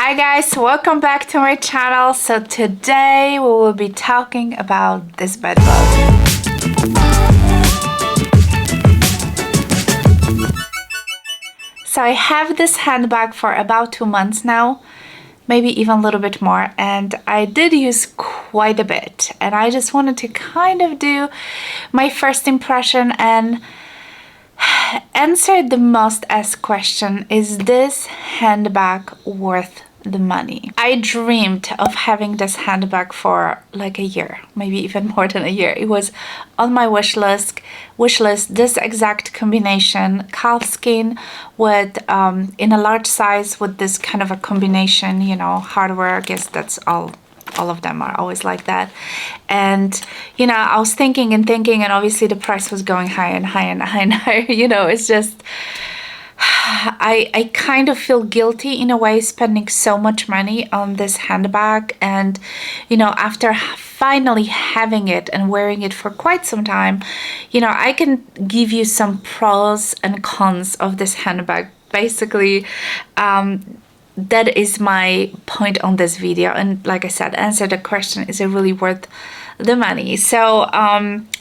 Hi guys, welcome back to my channel. So today we will be talking about this bed bug. So I have this handbag for about 2 months now, maybe even a little bit more, and I did use quite a bit, and I just wanted to kind of do my first impression and answer the most asked question: is this handbag worth the money? I dreamed of having this handbag for like a year, maybe even more than a year. It was on my wish list. This exact combination, calfskin with in a large size with this kind of a combination, you know, hardware. I guess that's all of them are always like that. And you know, I was thinking and obviously the price was going higher and higher and higher and higher. You know, it's just I kind of feel guilty in a way spending so much money on this handbag. And you know, after finally having it and wearing it for quite some time, you know, I can give you some pros and cons of this handbag. Basically, that is my point on this video. And like I said, answer the question, is it really worth the money? So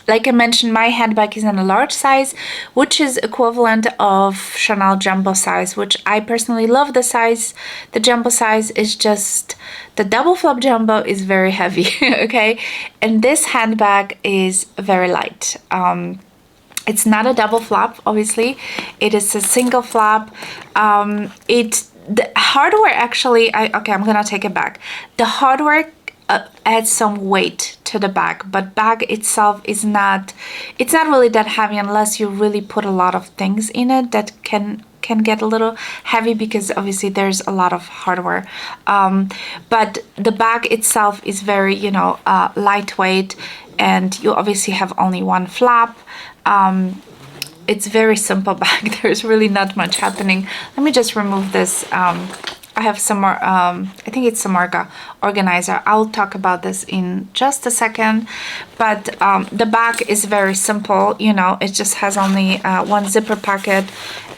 like I mentioned, my handbag is in a large size, which is equivalent of Chanel jumbo size, which I personally love. The size, the jumbo size is just, the double flap jumbo is very heavy. Okay, and this handbag is very light. It's not a double flap, obviously. It is a single flap. The hardware actually, I'm gonna take it back. The hardware adds some weight to the bag, but bag itself is not, it's not really that heavy unless you really put a lot of things in it that can get a little heavy, because obviously there's a lot of hardware. But the bag itself is very, you know, lightweight, and you obviously have only one flap. It's very simple bag. There's really not much happening. Let me just remove this. I have some more, I think it's some organizer. I'll talk about this in just a second. But the bag is very simple, you know, it just has only one zipper pocket.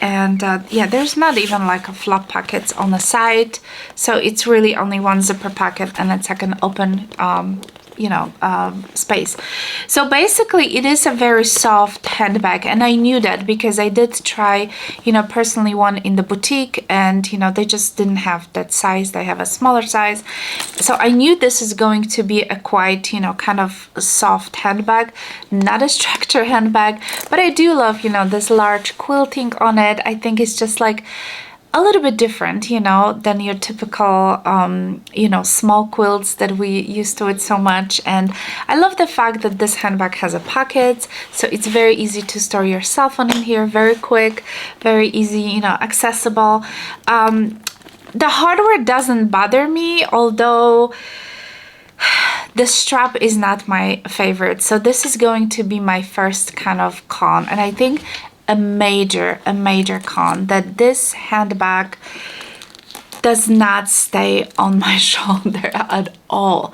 And yeah, there's not even like a flap pockets on the side. So it's really only one zipper pocket, and it's like an open you know, space. So basically it is a very soft handbag, and I knew that because I did try, you know, personally one in the boutique, and you know, they just didn't have that size. They have a smaller size. So I knew this is going to be a quite, you know, kind of soft handbag, not a structured handbag. But I do love, you know, this large quilting on it. I think it's just like a little bit different, you know, than your typical, you know, small quilts that we used to it so much. And I love the fact that this handbag has a pocket, so it's very easy to store your cell phone in here, very quick, very easy, you know, accessible. The hardware doesn't bother me, although the strap is not my favorite. So this is going to be my first kind of con, and I think a major con, that this handbag does not stay on my shoulder at all.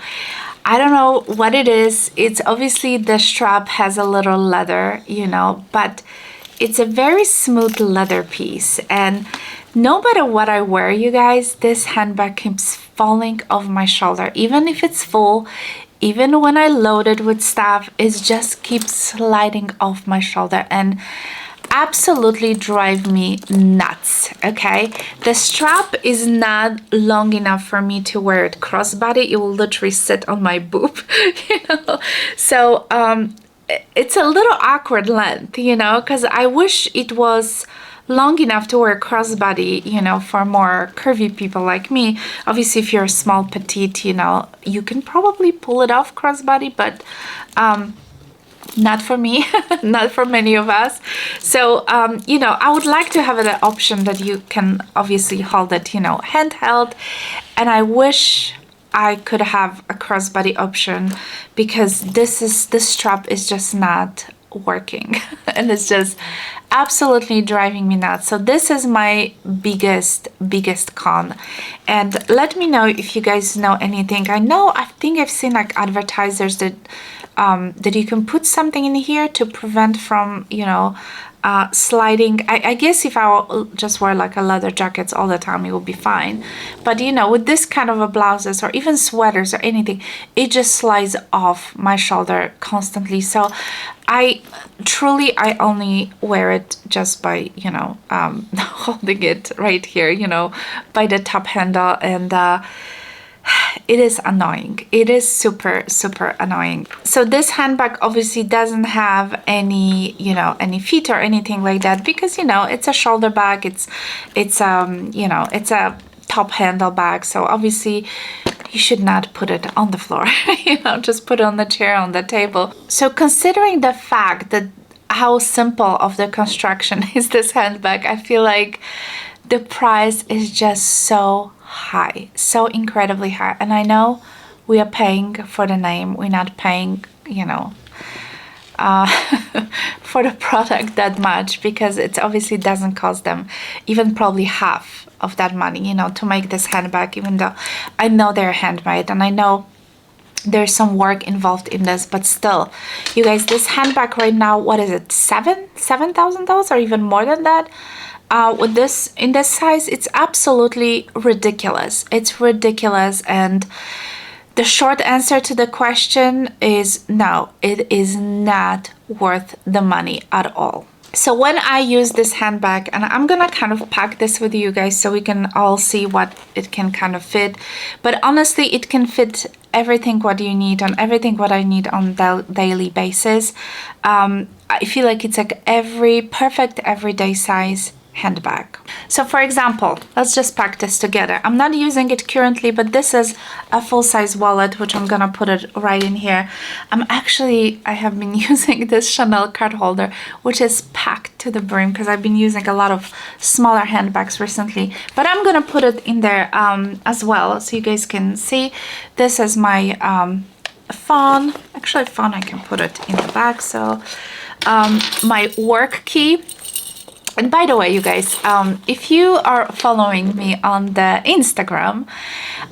I don't know what it is. It's obviously the strap has a little leather, you know, but it's a very smooth leather piece, and no matter what I wear, you guys, this handbag keeps falling off my shoulder. Even if it's full, even when I load it with stuff, it just keeps sliding off my shoulder and absolutely drive me nuts. Okay, the strap is not long enough for me to wear it crossbody. It will literally sit on my boob, you know. So it's a little awkward length, you know, because I wish it was long enough to wear crossbody, you know, for more curvy people like me. Obviously, if you're a small petite, you know, you can probably pull it off crossbody, but not for me, not for many of us. So, you know, I would like to have an option that you can obviously hold it, you know, handheld. And I wish I could have a crossbody option, because this strap is just not working. And it's just absolutely driving me nuts. So this is my biggest con. And let me know if you guys know anything. I think I've seen like advertisers that that you can put something in here to prevent from, sliding. I guess if I just wear like a leather jackets all the time, it will be fine. But with this kind of a blouses or even sweaters or anything, it just slides off my shoulder constantly. So I only wear it just by, holding it right here, by the top handle, and it is annoying. It is super annoying. So this handbag obviously doesn't have any feet or anything like that, because it's a shoulder bag. It's a top handle bag. So obviously you should not put it on the floor. Just put it on the chair, on the table. So considering the fact that how simple of the construction is this handbag, I feel like the price is just so high, so incredibly high. And I know we are paying for the name, we're not paying for the product that much, because it obviously doesn't cost them even probably half of that money, to make this handbag, even though I know they're handmade and I know there's some work involved in this. But still, you guys, this handbag right now, what is it, $7,000 or even more than that? With this in this size, it's absolutely ridiculous. It's ridiculous. And the short answer to the question is no, it is not worth the money at all. So when I use this handbag, and I'm gonna kind of pack this with you guys so we can all see what it can kind of fit, but honestly it can fit everything what you need, on everything what I need on daily basis. I feel like it's like perfect everyday size handbag. So for example, let's just pack this together. I'm not using it currently, but this is a full-size wallet, which I'm gonna put it right in here. I have been using this Chanel card holder, which is packed to the brim, because I've been using a lot of smaller handbags recently, but I'm gonna put it in there as well, so you guys can see. This is my phone. Actually, phone, I can put it in the back. So my work key. And by the way, you guys, if you are following me on the Instagram,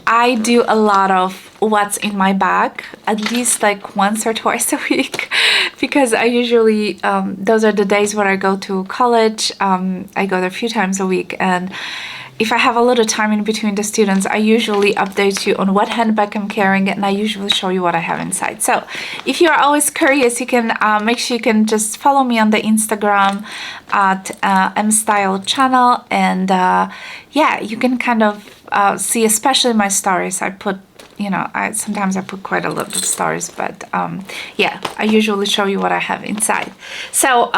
I do a lot of what's in my bag, at least like once or twice a week, because I usually, those are the days where I go to college. I go there a few times a week, and if I have a little time in between the students, I usually update you on what handbag I'm carrying, and I usually show you what I have inside. So if you're always curious, you can make sure you can just follow me on the Instagram at MStyle channel, and yeah, you can kind of see, especially my stories. I put sometimes I put quite a lot of stories, but yeah, I usually show you what I have inside. So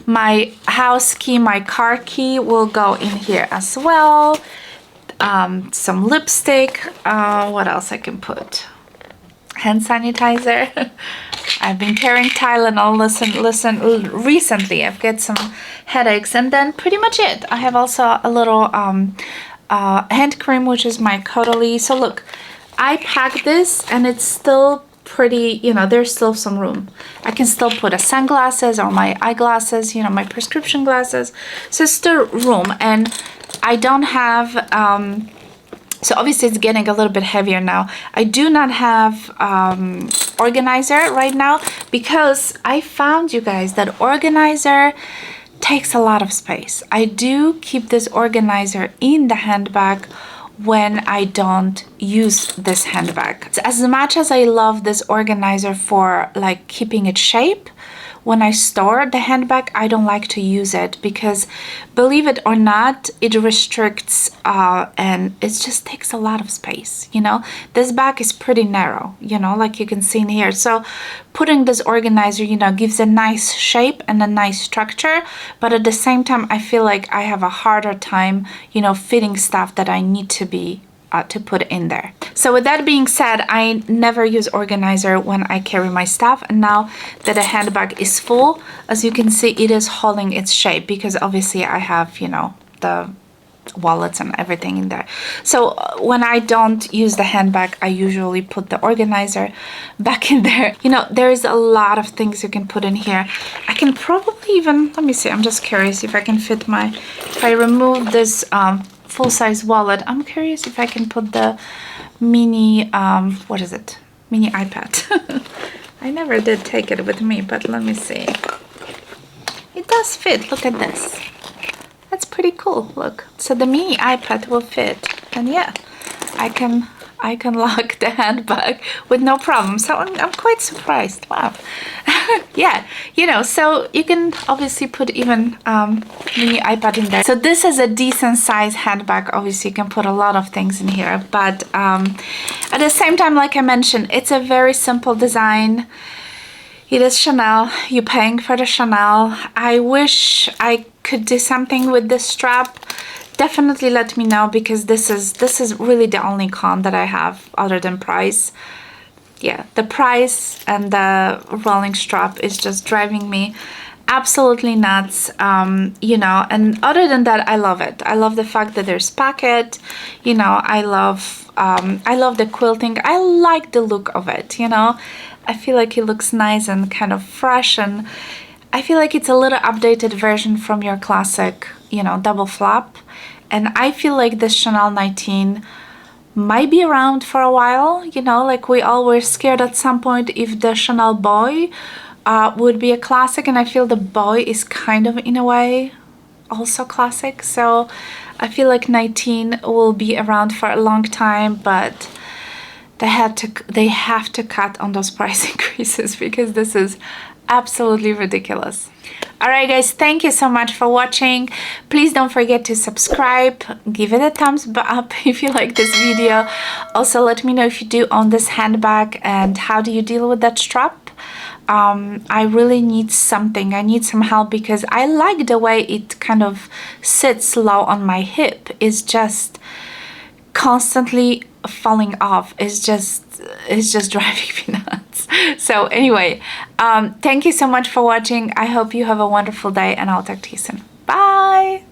my house key, my car key will go in here as well. Some lipstick. What else I can put? Hand sanitizer. I've been carrying Tylenol. Listen. Recently, I've got some headaches, and then pretty much it. I have also a little hand cream, which is my Caudalie. So look, I packed this, and it's still pretty, there's still some room. I can still put a sunglasses or my eyeglasses, my prescription glasses. So still room. And I don't have, so obviously it's getting a little bit heavier now. I do not have organizer right now, because I found, you guys, that organizer takes a lot of space. I do keep this organizer in the handbag when I don't use this handbag. As much as I love this organizer for like keeping it shape, when I store the handbag, I don't like to use it, because believe it or not, it restricts and it just takes a lot of space. This bag is pretty narrow, like you can see in here. So putting this organizer, gives a nice shape and a nice structure, but at the same time, I feel like I have a harder time, fitting stuff that I need to put in there. So with that being said, I never use organizer when I carry my stuff, and now that the handbag is full, as you can see, it is holding its shape, because obviously I have, the wallets and everything in there. So when I don't use the handbag, I usually put the organizer back in there. You know, there's a lot of things you can put in here. I can probably even, let me see, I'm just curious if I can fit if I remove this full-size wallet, I'm curious if I can put the mini, what is it? Mini iPad. I never did take it with me, but let me see. It does fit, look at this. That's pretty cool, look. So the mini iPad will fit, and yeah, I can lock the handbag with no problem. So I'm quite surprised, wow. Yeah, you know, so you can obviously put even mini iPad in there. So this is a decent size handbag. Obviously you can put a lot of things in here, but at the same time, like I mentioned, it's a very simple design. It is Chanel. You're paying for the Chanel. I wish I could do something with this strap. Definitely let me know, because this is really the only con that I have other than price. Yeah, the price and the rolling strap is just driving me absolutely nuts. You know, and other than that, I love it. I love the fact that there's pocket. You know, I love the quilting. I like the look of it, you know. I feel like it looks nice and kind of fresh, and I feel like it's a little updated version from your classic, you know, double flap. And I feel like this Chanel 19 might be around for a while, you know, like we all were scared at some point if the Chanel boy would be a classic, and I feel the boy is kind of in a way also classic. So I feel like 19 will be around for a long time, but they have to cut on those price increases, because this is absolutely ridiculous. Alright guys, thank you so much for watching. Please don't forget to subscribe, give it a thumbs up if you like this video. Also let me know if you do own this handbag and how do you deal with that strap. I really need something, I need some help, because I like the way it kind of sits low on my hip. It's just constantly falling off. It's just driving me nuts. So anyway, thank you so much for watching. I hope you have a wonderful day, and I'll talk to you soon. Bye.